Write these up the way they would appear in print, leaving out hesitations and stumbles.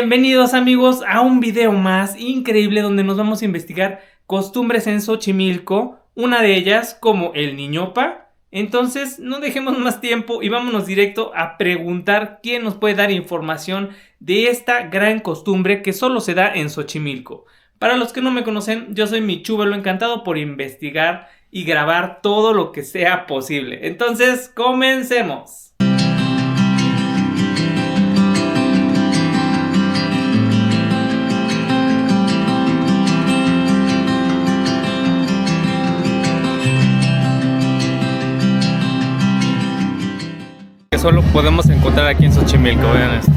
Bienvenidos amigos a un video más increíble donde nos vamos a investigar costumbres en Xochimilco, una de ellas como el Niñopa. Entonces no dejemos más tiempo y vámonos directo a preguntar quién nos puede dar información de esta gran costumbre que solo se da en Xochimilco. Para los que no me conocen, yo soy Michúbelo, encantado por investigar y grabar todo lo que sea posible. Entonces, comencemos. Que solo podemos encontrar aquí en Xochimilco, vean esto.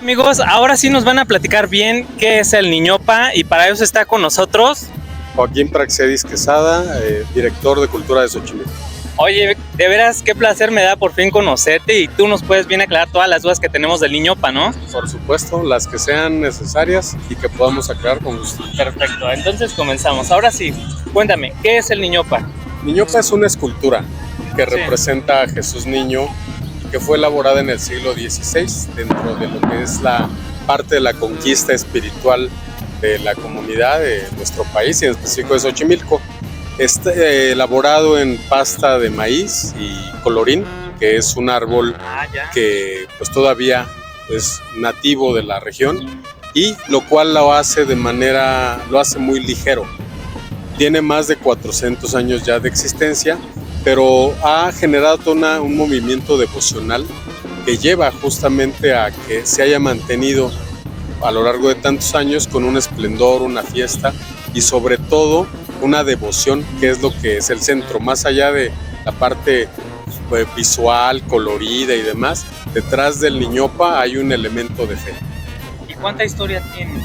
Amigos, ahora sí nos van a platicar bien qué es el Niñopa y para eso está con nosotros Joaquín Praxedis Quesada, director de Cultura de Xochimilco. Oye, de veras qué placer me da por fin conocerte y tú nos puedes bien aclarar todas las dudas que tenemos del Niñopa, ¿no? Por supuesto, las que sean necesarias y que podamos aclarar con gusto. Perfecto, entonces comenzamos. Ahora sí, cuéntame, ¿qué es el Niñopa? Niñopa es una escultura que representa a Jesús Niño, que fue elaborada en el siglo XVI dentro de lo que es la parte de la conquista espiritual de la comunidad de nuestro país y en específico de Xochimilco. Está elaborado en pasta de maíz y colorín, que es un árbol que pues todavía es nativo de la región y lo cual lo hace muy ligero. Tiene más de 400 años ya de existencia, pero ha generado todo un movimiento devocional que lleva justamente a que se haya mantenido a lo largo de tantos años con un esplendor, una fiesta y sobre todo una devoción, que es lo que es el centro, más allá de la parte visual, colorida y demás. Detrás del Niñopa hay un elemento de fe. ¿Y cuánta historia tiene?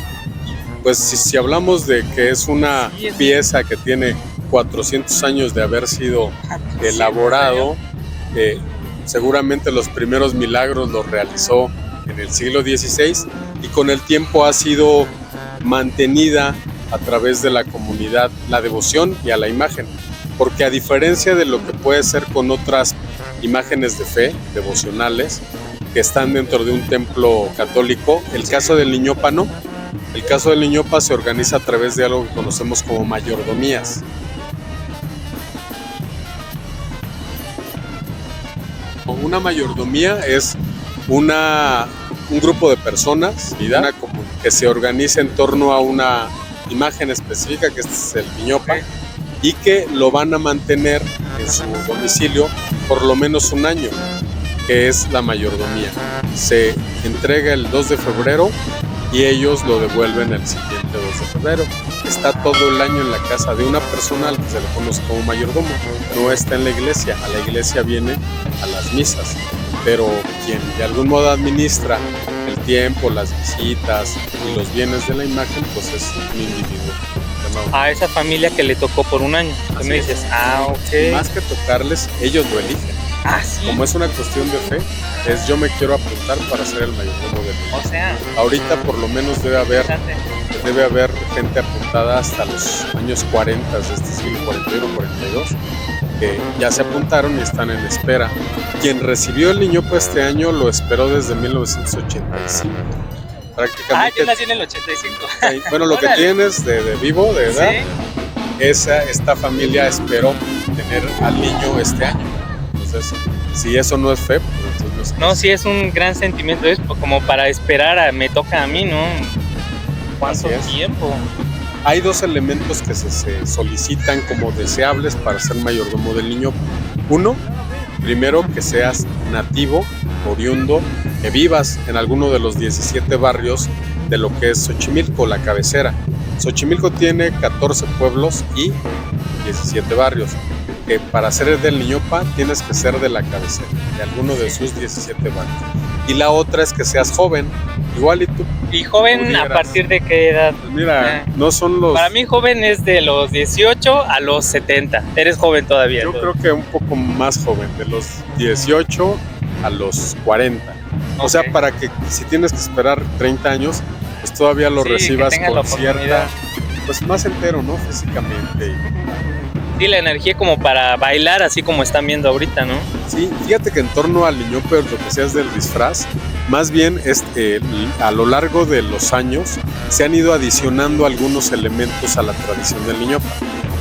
Pues si hablamos de que es una pieza que tiene 400 años de haber sido elaborado, seguramente los primeros milagros los realizó en el siglo XVI y con el tiempo ha sido mantenida a través de la comunidad, la devoción y a la imagen, porque a diferencia de lo que puede ser con otras imágenes de fe devocionales que están dentro de un templo católico, el caso del Niñopa no. El caso del Niñopa se organiza a través de algo que conocemos como mayordomías. Una mayordomía es un grupo de personas que se organiza en torno a una imagen específica, que este es el Niñopa, y que lo van a mantener en su domicilio por lo menos un año, que es la mayordomía. Se entrega el 2 de febrero y ellos lo devuelven el siguiente 2 de febrero. Está todo el año en la casa de una persona al que se le conoce como mayordomo. No está en la iglesia, a la iglesia viene a las misas, pero quien de algún modo administra el tiempo, las visitas y los bienes de la imagen, pues es un individuo. A esa familia que le tocó por un año. Tú me dices, ok. Más que tocarles, ellos lo eligen. ¿Sí? Como es una cuestión de fe, yo me quiero apuntar para ser el mayordomo de mi. O sea, ahorita por lo menos debe haber gente apuntada hasta los años 40 de este siglo, 41, 42, que ya se apuntaron y están en espera. Quien recibió el Niñopa este año lo esperó desde 1985. Prácticamente. Yo nací en el 85. Bueno, lo que tienes de vivo, de edad, ¿sí? Esta familia esperó tener al niño este año. Entonces, si eso no es fe, pues entonces no, sí es un gran sentimiento, es como para esperar, me toca a mí, ¿no? ¿Cuánto tiempo? Hay dos elementos que se solicitan como deseables para ser mayordomo del niño. Uno, primero, que seas nativo oriundo, que vivas en alguno de los 17 barrios de lo que es Xochimilco, la cabecera. Xochimilco tiene 14 pueblos y 17 barrios, que para ser del Niñopa tienes que ser de la cabecera, de alguno de sus 17 barrios. Y la otra es que seas joven, igual y tú. ¿Y joven pudieras. a partir de qué edad? Pues mira, no son los... Para mí joven es de los 18 a los 70. Eres joven todavía. Yo creo que un poco más joven, de los 18 a los 40. O sea, para que si tienes que esperar 30 años, pues todavía lo recibas con cierta, pues más entero, ¿no? Físicamente. Sí, la energía como para bailar, así como están viendo ahorita, ¿no? Sí, fíjate que en torno al Niñopa, lo que seas del disfraz, más bien a lo largo de los años se han ido adicionando algunos elementos a la tradición del Niñopa.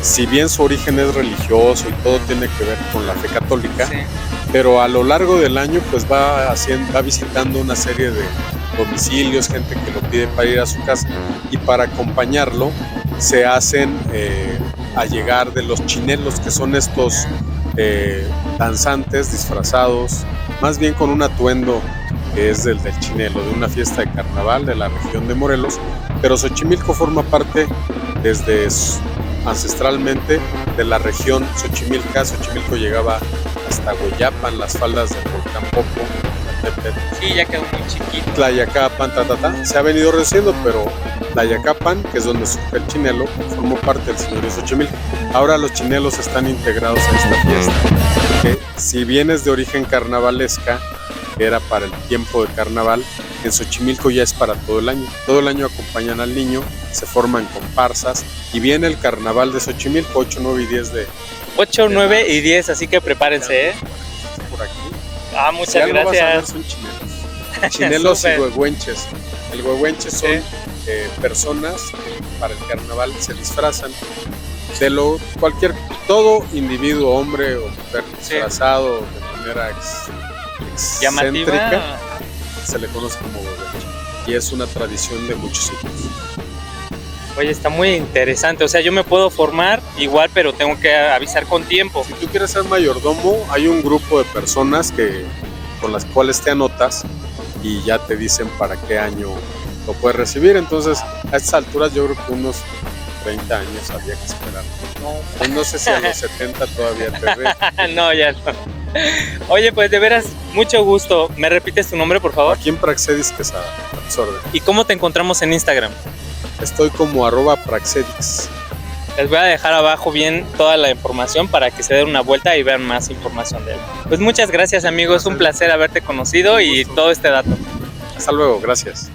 Si bien su origen es religioso y todo tiene que ver con la fe católica, sí, pero a lo largo del año pues va visitando una serie de domicilios, gente que lo pide para ir a su casa, y para acompañarlo se hacen allegar de los chinelos, que son estos danzantes disfrazados, más bien con un atuendo que es del chinelo, de una fiesta de carnaval de la región de Morelos, pero Xochimilco forma parte desde ancestralmente de la región xochimilca. Xochimilco llegaba hasta Hueyapan, las faldas del volcán Popo. Sí, ya quedó muy chiquito. Tlayacapan, se ha venido reduciendo, pero Tlayacapan, que es donde surge el chinelo, formó parte del señorío Xochimilco. Ahora los chinelos están integrados a esta fiesta, que si bien es de origen carnavalesca, que era para el tiempo de carnaval, en Xochimilco ya es para todo el año. Todo el año acompañan al niño, se forman comparsas y viene el carnaval de Xochimilco, 8, 9 y 10 de... 8, 9 y 10, así que prepárense, ¿eh? Por aquí. Muchas si algo gracias. Vas a ver son chinelos. Chinelos y huehuenches. El huehuenche son personas que para el carnaval se disfrazan de todo individuo, hombre o mujer disfrazado de manera excéntrica, se le conoce como huehuenche. Y es una tradición de muchos sitios. Oye, está muy interesante. O sea, yo me puedo formar igual, pero tengo que avisar con tiempo. Si tú quieres ser mayordomo, hay un grupo de personas con las cuales te anotas y ya te dicen para qué año lo puedes recibir. Entonces, a estas alturas yo creo que unos 30 años había que esperar. Pues no sé si a los 70 todavía te ves. No, ya no. Oye, pues de veras, mucho gusto. ¿Me repites tu nombre, por favor? Aquí en Praxedis Quesada, absorbe. ¿Y cómo te encontramos en Instagram? Estoy como @Praxedis. Les voy a dejar abajo bien toda la información para que se den una vuelta y vean más información de él. Pues muchas gracias, amigos. Un placer haberte conocido y todo este dato. Hasta luego, gracias.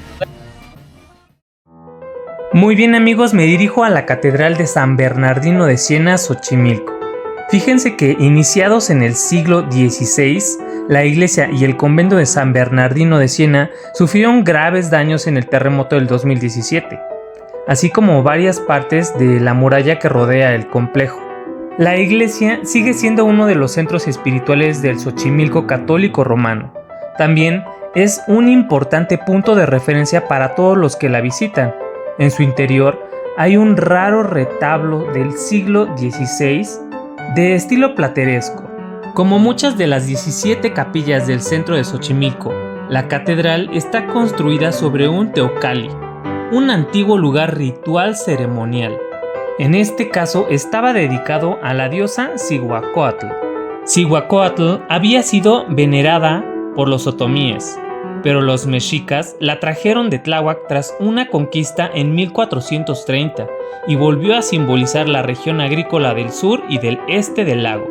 Muy bien, amigos, me dirijo a la Catedral de San Bernardino de Siena, Xochimilco. Fíjense que iniciados en el siglo XVI, la iglesia y el convento de San Bernardino de Siena sufrieron graves daños en el terremoto del 2017, así como varias partes de la muralla que rodea el complejo. La iglesia sigue siendo uno de los centros espirituales del Xochimilco católico romano. También es un importante punto de referencia para todos los que la visitan. En su interior hay un raro retablo del siglo XVI de estilo plateresco. Como muchas de las 17 capillas del centro de Xochimilco, la catedral está construida sobre un teocalli, un antiguo lugar ritual ceremonial. En este caso estaba dedicado a la diosa Cihuacóatl. Cihuacóatl había sido venerada por los otomíes, pero los mexicas la trajeron de Tláhuac tras una conquista en 1430 y volvió a simbolizar la región agrícola del sur y del este del lago.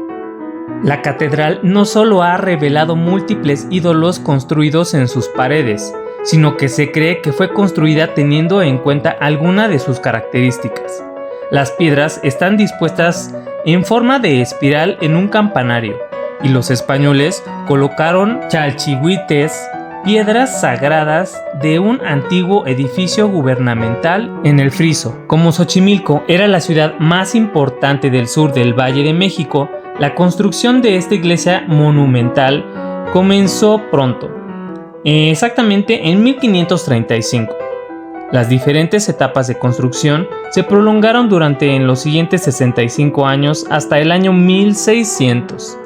La catedral no solo ha revelado múltiples ídolos construidos en sus paredes, sino que se cree que fue construida teniendo en cuenta alguna de sus características. Las piedras están dispuestas en forma de espiral en un campanario, y los españoles colocaron chalchihuites, piedras sagradas de un antiguo edificio gubernamental en el friso. Como Xochimilco era la ciudad más importante del sur del Valle de México, la construcción de esta iglesia monumental comenzó pronto, exactamente en 1535. Las diferentes etapas de construcción se prolongaron durante los siguientes 65 años hasta el año 1600.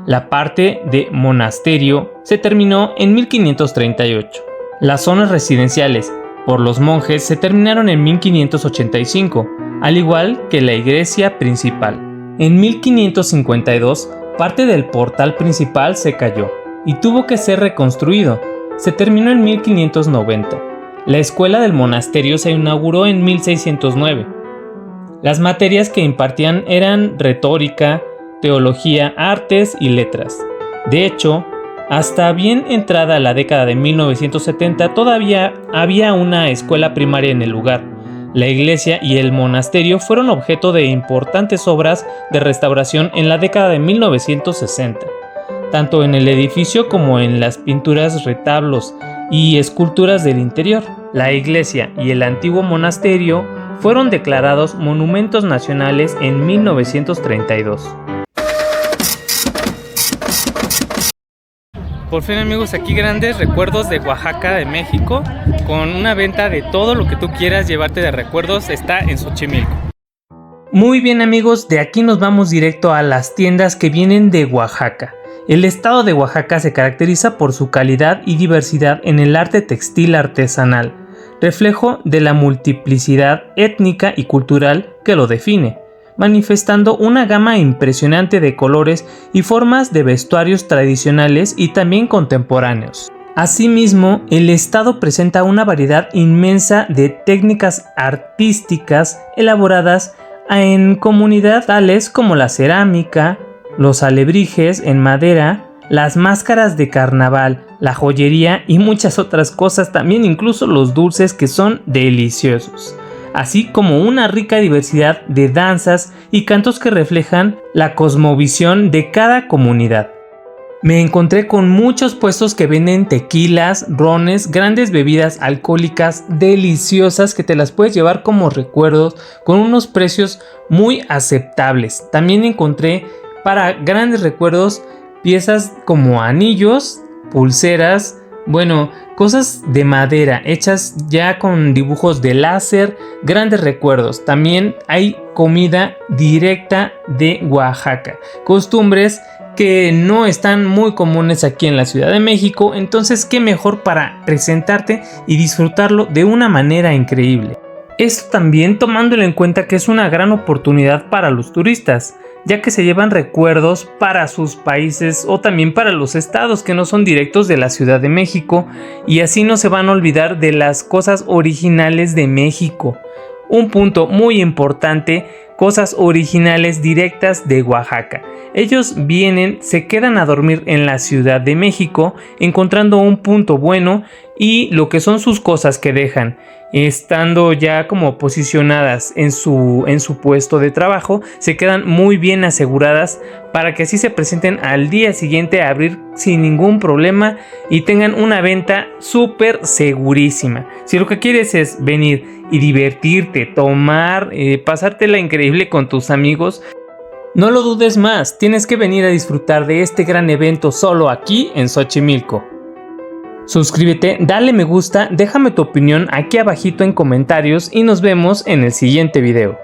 La parte de monasterio se terminó en 1538. Las zonas residenciales por los monjes se terminaron en 1585, al igual que la iglesia principal. En 1552, parte del portal principal se cayó y tuvo que ser reconstruido. Se terminó en 1590. La escuela del monasterio se inauguró en 1609. Las materias que impartían eran retórica, teología, artes y letras. De hecho, hasta bien entrada la década de 1970 todavía había una escuela primaria en el lugar. La iglesia y el monasterio fueron objeto de importantes obras de restauración en la década de 1960, tanto en el edificio como en las pinturas, retablos y esculturas del interior. La iglesia y el antiguo monasterio fueron declarados monumentos nacionales en 1932. Por fin, amigos, aquí grandes recuerdos de Oaxaca, de México, con una venta de todo lo que tú quieras llevarte de recuerdos. Está en Xochimilco. Muy bien, amigos, de aquí nos vamos directo a las tiendas que vienen de Oaxaca. El estado de Oaxaca se caracteriza por su calidad y diversidad en el arte textil artesanal, reflejo de la multiplicidad étnica y cultural que lo define, manifestando una gama impresionante de colores y formas de vestuarios tradicionales y también contemporáneos. Asimismo, el estado presenta una variedad inmensa de técnicas artísticas elaboradas en comunidades tales como la cerámica, los alebrijes en madera, las máscaras de carnaval, la joyería y muchas otras cosas, también incluso los dulces que son deliciosos, así como una rica diversidad de danzas y cantos que reflejan la cosmovisión de cada comunidad. Me encontré con muchos puestos que venden tequilas, rones, grandes bebidas alcohólicas deliciosas que te las puedes llevar como recuerdos con unos precios muy aceptables. También encontré para grandes recuerdos piezas como anillos, pulseras, cosas de madera hechas ya con dibujos de láser, grandes recuerdos. También hay comida directa de Oaxaca, costumbres que no están muy comunes aquí en la Ciudad de México, entonces qué mejor para presentarte y disfrutarlo de una manera increíble. Esto también tomándolo en cuenta que es una gran oportunidad para los turistas, ya que se llevan recuerdos para sus países o también para los estados que no son directos de la Ciudad de México, y así no se van a olvidar de las cosas originales de México. Un punto muy importante, cosas originales directas de Oaxaca. Ellos vienen, se quedan a dormir en la Ciudad de México, encontrando un punto bueno y lo que son sus cosas que dejan. Estando ya como posicionadas en su puesto de trabajo, se quedan muy bien aseguradas para que así se presenten al día siguiente a abrir sin ningún problema y tengan una venta súper segurísima. Si lo que quieres es venir y divertirte, tomar, pasártela increíble con tus amigos, no lo dudes más, tienes que venir a disfrutar de este gran evento solo aquí en Xochimilco. Suscríbete, dale me gusta, déjame tu opinión aquí abajito en comentarios y nos vemos en el siguiente video.